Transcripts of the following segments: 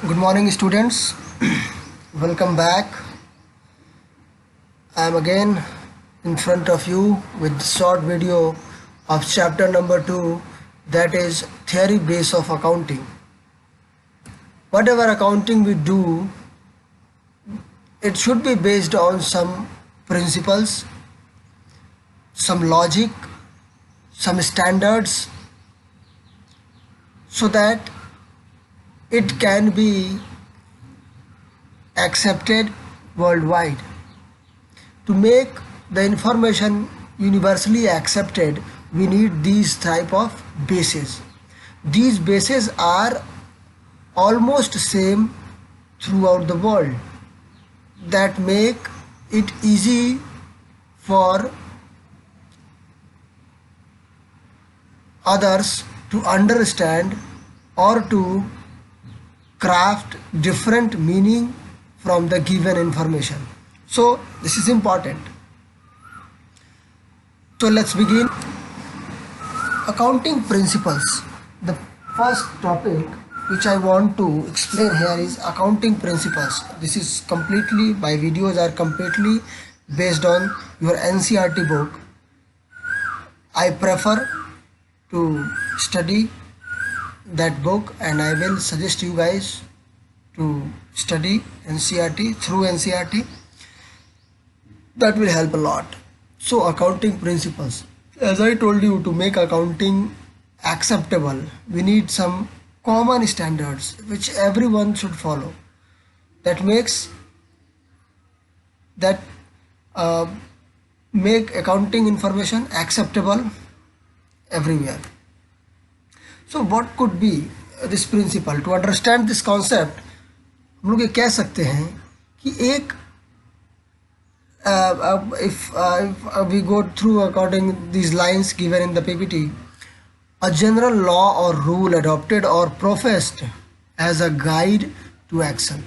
Good morning, students. Welcome back. I am again in front of you with short video of chapter number 2, that is theory base of accounting. Whatever accounting we do, it should be based on some principles, some logic, some standards, so that it can be accepted worldwide. To make the information universally accepted, we need these type of bases. These bases are almost same throughout the world, that make it easy for others to understand or to craft different meaning from the given information. So this is important. So let's begin. Accounting principles. The first topic which I want to explain here is accounting principles. This is completely, my videos are completely based on your NCERT book. I prefer to study that book, and I will suggest you guys to study NCERT through NCERT. That will help a lot. So accounting principles, as I told you, to make accounting acceptable, we need some common standards which everyone should follow. That makes that make accounting information acceptable everywhere. So what could be this principle? To understand this concept, हम लोग ये कह सकते हैं कि एक if we go through according these lines given in the PPT, a general law or rule adopted or professed as a guide to action.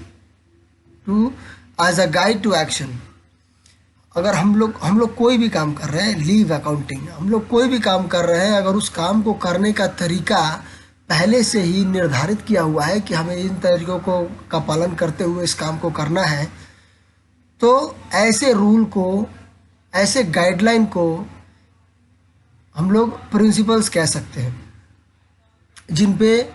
As a guide to action. अगर हम लोग कोई भी काम कर रहे हैं, लीव अकाउंटिंग, हम लोग कोई भी काम कर रहे हैं, अगर उस काम को करने का तरीका पहले से ही निर्धारित किया हुआ है कि हमें इन तरीकों का पालन करते हुए इस काम को करना है, तो ऐसे रूल को, ऐसे गाइडलाइन को हम लोग प्रिंसिपल्स कह सकते हैं, जिन पे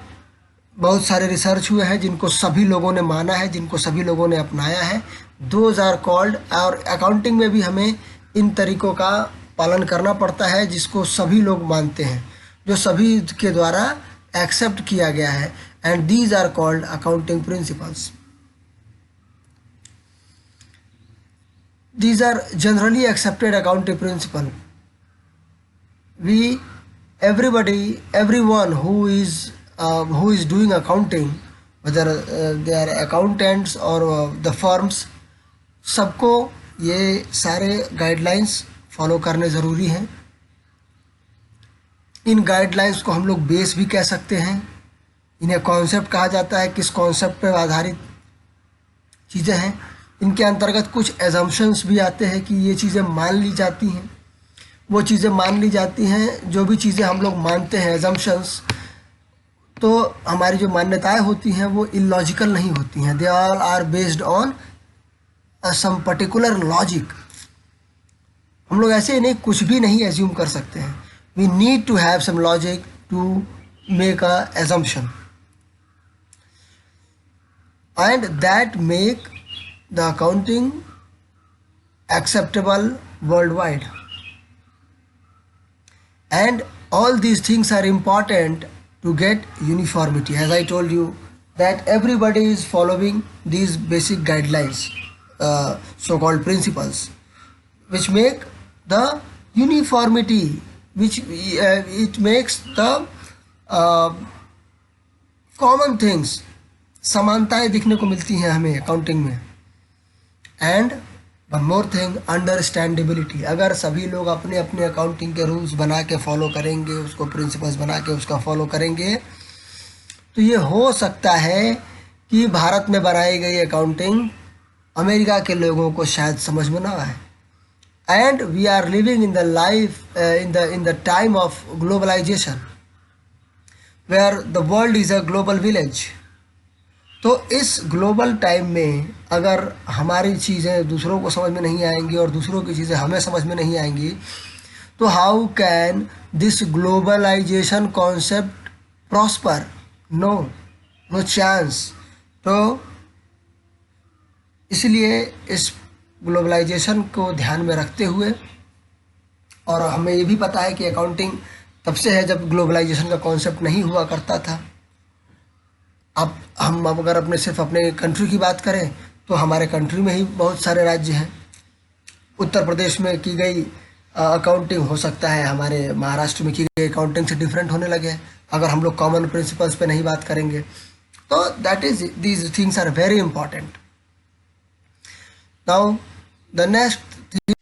बहुत सारे रिसर्च हुए हैं, जिनको सभी लोगों ने माना है, जिनको सभी लोगों ने अपनाया है. दोज आर कॉल्ड, और अकाउंटिंग में भी हमें इन तरीकों का पालन करना पड़ता है जिसको सभी लोग मानते हैं, जो सभी के द्वारा एक्सेप्ट किया गया है, and these are called accounting principles. These are generally accepted accounting principle. Everyone who is doing accounting, whether they are accountants or the firms, सबको ये सारे गाइडलाइंस फॉलो करने ज़रूरी हैं. इन गाइडलाइंस को हम लोग बेस भी कह सकते हैं. इन्हें कॉन्सेप्ट कहा जाता है. किस कॉन्सेप्ट पर आधारित चीज़ें हैं. इनके अंतर्गत कुछ एजम्पशंस भी आते हैं कि ये चीज़ें मान ली जाती हैं, वो चीज़ें मान ली जाती हैं. जो भी चीज़ें हम लोग मानते हैं, एजम्पशंस, तो हमारी जो मान्यताएं होती हैं वो इलॉजिकल नहीं होती हैं. They all are based on some particular logic. हम लोग ऐसे नहीं, कुछ भी नहीं एज्यूम कर सकते हैं. We need to have some logic to make an assumption, and that make the accounting acceptable worldwide. And all these things are important to get uniformity. As I told you that everybody is following these basic guidelines, so-called principles, which make the uniformity, which it makes the common things, समानताएं दिखने को मिलती हैं हमें accounting में. And one more thing, understandability. अगर सभी लोग अपने अपने अकाउंटिंग के रूल्स बना के फॉलो करेंगे, उसको प्रिंसिपल्स बना के उसका फॉलो करेंगे, तो ये हो सकता है कि भारत में बनाई गई अकाउंटिंग अमेरिका के लोगों को शायद समझ में ना आए. And we are living in the life in the time of globalization, where the world is a global village. तो इस ग्लोबल टाइम में अगर हमारी चीज़ें दूसरों को समझ में नहीं आएंगी और दूसरों की चीज़ें हमें समझ में नहीं आएंगी, तो how can this globalisation concept prosper? No, no chance. तो इसलिए इस ग्लोबलाइजेशन को ध्यान में रखते हुए, और हमें ये भी पता है कि अकाउंटिंग तब से है जब ग्लोबलाइजेशन का कॉन्सेप्ट नहीं हुआ करता था। अब हम अगर सिर्फ अपने कंट्री की बात करें तो हमारे कंट्री में ही बहुत सारे राज्य हैं। उत्तर प्रदेश में की गई अकाउंटिंग हो सकता है हमारे महाराष्ट्र में की गई अकाउंटिंग से डिफरेंट होने लगे अगर हम लोग कॉमन प्रिंसिपल्स पे नहीं बात करेंगे। तो that is these things are very important. Now the next thing,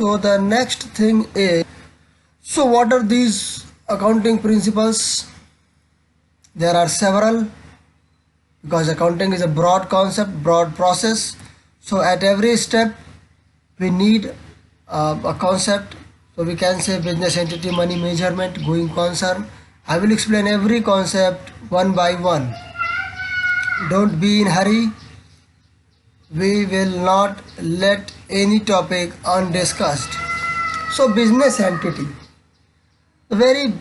so the next thing is, so what are these accounting principles? There are several, because accounting is a broad concept, broad process. So at every step we need a concept. So we can say business entity, money measurement, going concern. I will explain every concept one by one. Don't be in hurry. We will not let any topic undiscussed. So business entity, very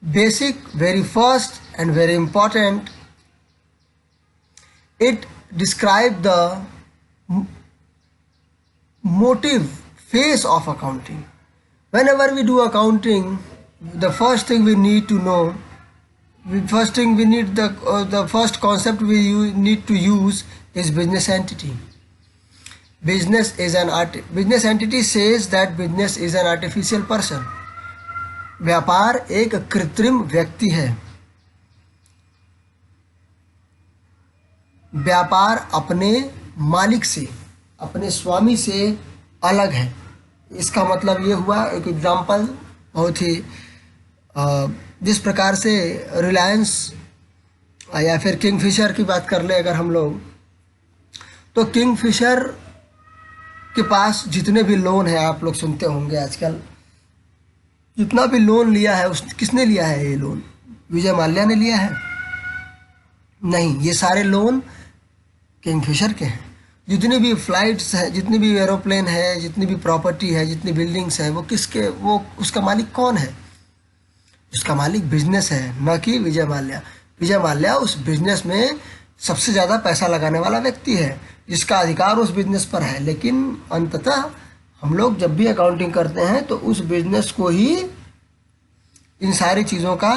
basic, very first and very important. It describes the motive phase of accounting. Whenever we do accounting, the first thing we need to know, the first concept we need to use is business entity. Business entity says that business is an artificial person. व्यापार एक कृत्रिम व्यक्ति है। व्यापार अपने मालिक से, अपने स्वामी से अलग है। इसका मतलब ये हुआ, एक एग्जाम्पल बहुत ही जिस प्रकार से रिलायंस या फिर किंगफिशर की बात कर ले अगर हम लोग, तो किंगफिशर के पास जितने भी लोन है, आप लोग सुनते होंगे आजकल, जितना भी लोन लिया है किसने लिया है? ये लोन विजय माल्या ने लिया है? नहीं, ये सारे लोन किंगफिशर के हैं। जितनी भी फ्लाइट्स है, जितनी भी एरोप्लेन है, जितनी भी प्रॉपर्टी है, जितनी बिल्डिंग्स है, वो उसका मालिक कौन है? उसका मालिक बिजनेस है, न कि विजय माल्या। विजय माल्या उस बिजनेस में सबसे ज़्यादा पैसा लगाने वाला व्यक्ति है, जिसका अधिकार उस बिजनेस पर है। लेकिन अंततः हम लोग जब भी अकाउंटिंग करते हैं तो उस बिजनेस को ही इन सारी चीज़ों का,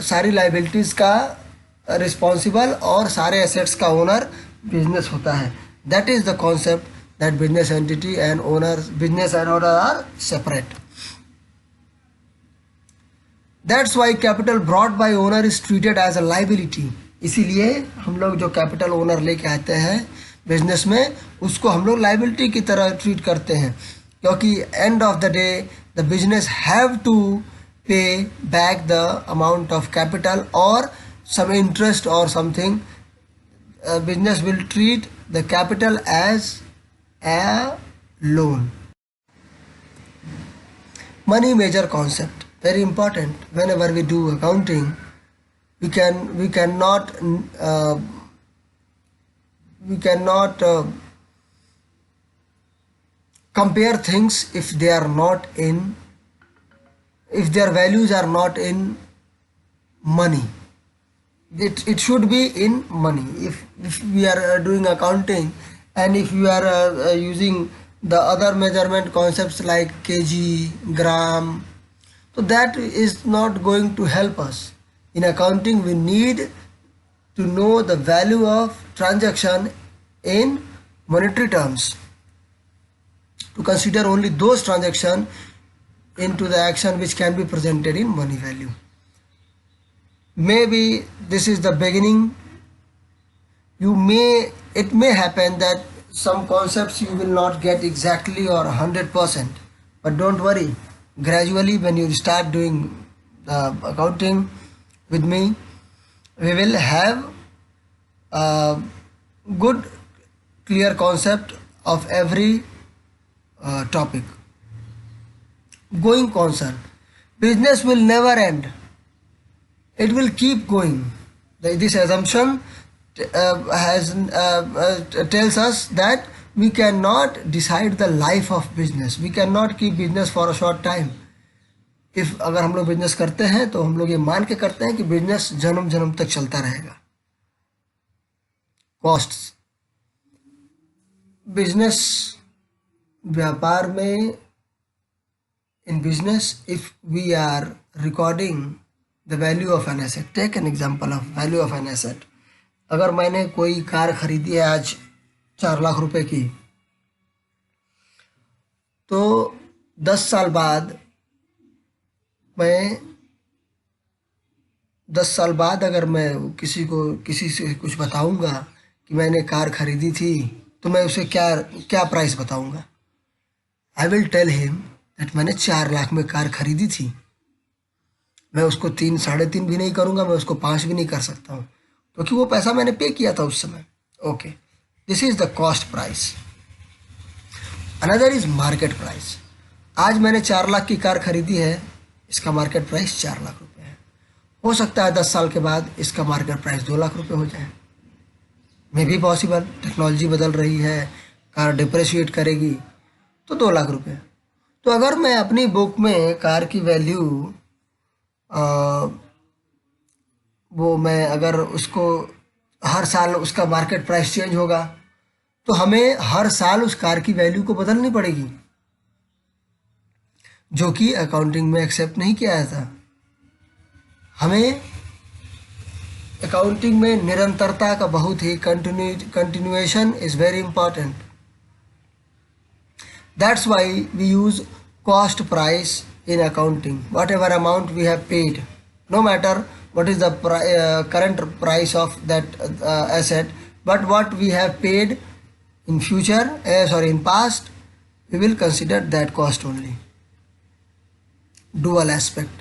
सारी लाइबिलिटीज़ का रिस्पॉन्सिबल और सारे एसेट्स का ओनर बिजनेस होता है। That is the concept that business entity and owner, business and owner are separate. That's why capital brought by owner is treated as a liability. इसीलिए हम लोग जो कैपिटल ओनर लेके आते हैं बिजनेस में, उसको हम लोग लाइबिलिटी की तरह ट्रीट करते हैं, क्योंकि end of the day the business have to pay back the amount of capital और some interest or something. Business will treat the capital as a loan. Money measure concept, very important. Whenever we do accounting, we cannot compare things if their values are not in money. It should be in money. If we are doing accounting and if we are using the other measurement concepts like kg, gram, so that is not going to help us. In accounting we need to know the value of transaction in monetary terms, to consider only those transactions into the action which can be presented in money value. Maybe this is the beginning. It may happen that some concepts you will not get exactly or 100%, but don't worry. Gradually, when you start doing accounting with me, we will have good clear concept of every topic. Going concern. Business will never end. It will keep going. This assumption tells us that we cannot decide the life of business. We cannot keep business for a short time. If अगर हम लोग business करते हैं तो हम लोग ये मान के करते हैं कि बिजनेस जन्म जन्म तक चलता रहेगा. कॉस्ट्स. बिजनेस व्यापार में in business, if we are recording the value of an asset, take an example of value of an asset. अगर मैंने कोई कार खरीदी है आज 4 लाख रुपए की, तो 10 साल बाद अगर मैं किसी से कुछ बताऊंगा कि मैंने कार खरीदी थी, तो मैं उसे क्या प्राइस बताऊंगा? I will tell him that मैंने 4 लाख में कार खरीदी थी. मैं उसको 3, 3.5 भी नहीं करूंगा, मैं उसको 5 भी नहीं कर सकता हूँ, क्योंकि वो पैसा मैंने पे किया था उस समय. Okay, this is the cost price. Another is market price. आज मैंने 4 लाख की कार खरीदी है, इसका मार्केट प्राइस 4 लाख रुपए है. हो सकता है 10 साल के बाद इसका मार्केट प्राइस 2 लाख रुपए हो जाए. मे भी पॉसिबल. टेक्नोलॉजी बदल रही है, कार डिप्रेशिएट करेगी, तो 2 लाख रुपए. तो अगर मैं अपनी बुक में कार की वैल्यू वो मैं अगर उसको हर साल उसका मार्केट प्राइस चेंज होगा, तो हमें हर साल उस कार की वैल्यू को बदलनी पड़ेगी, जो कि अकाउंटिंग में एक्सेप्ट नहीं किया जाता. हमें अकाउंटिंग में निरंतरता का बहुत ही continuation is very important. That's why we use cost price in accounting. Whatever amount we have paid, no matter what is the current price of that asset, but what we have paid in future, in past, we will consider that cost only. Dual aspect.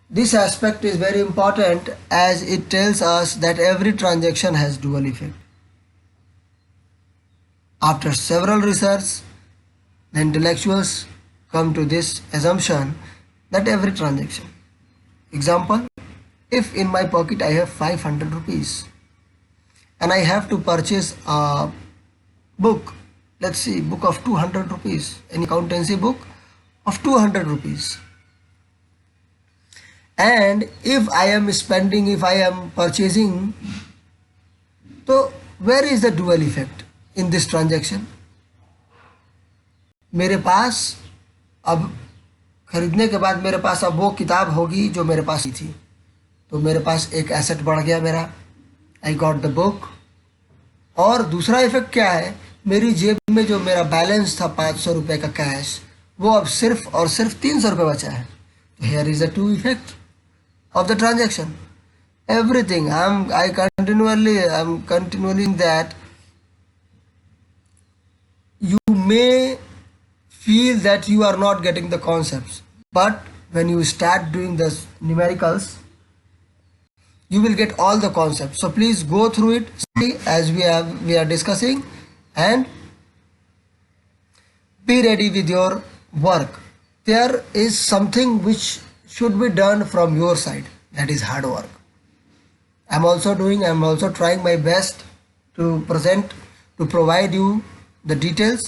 This aspect is very important as it tells us that every transaction has dual effect. After several research, the intellectuals come to this assumption that every transaction. Example, if in my pocket I have 500 rupees and I have to purchase a book, let's see, book of 200 rupees, an accountancy book of 200 rupees. And if I am purchasing, so where is the dual effect in this transaction? मेरे पास अब खरीदने के बाद मेरे पास अब वो किताब होगी जो मेरे पास ही थी, तो मेरे पास एक एसेट बढ़ गया मेरा. I got the book. और दूसरा इफेक्ट क्या है? मेरी जेब में जो मेरा बैलेंस था 500 रुपये का कैश, वो अब सिर्फ और सिर्फ 300 रुपये बचा है. Here is the two effect of the transaction. Everything I'm continually in that. You may feel that you are not getting the concepts, but when you start doing the numericals, you will get all the concepts. So please go through it, see as we are discussing, and be ready with your work. There is something which should be done from your side, that is hard work. I'm also trying my best to provide you the details,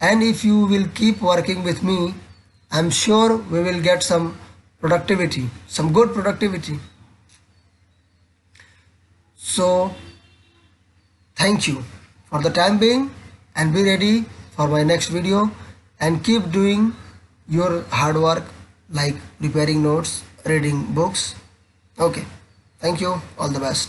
and if you will keep working with me, I'm sure we will get some productivity, some good productivity. So thank you for the time being, and be ready for my next video, and keep doing your hard work like preparing notes, reading books. Okay, thank you, all the best.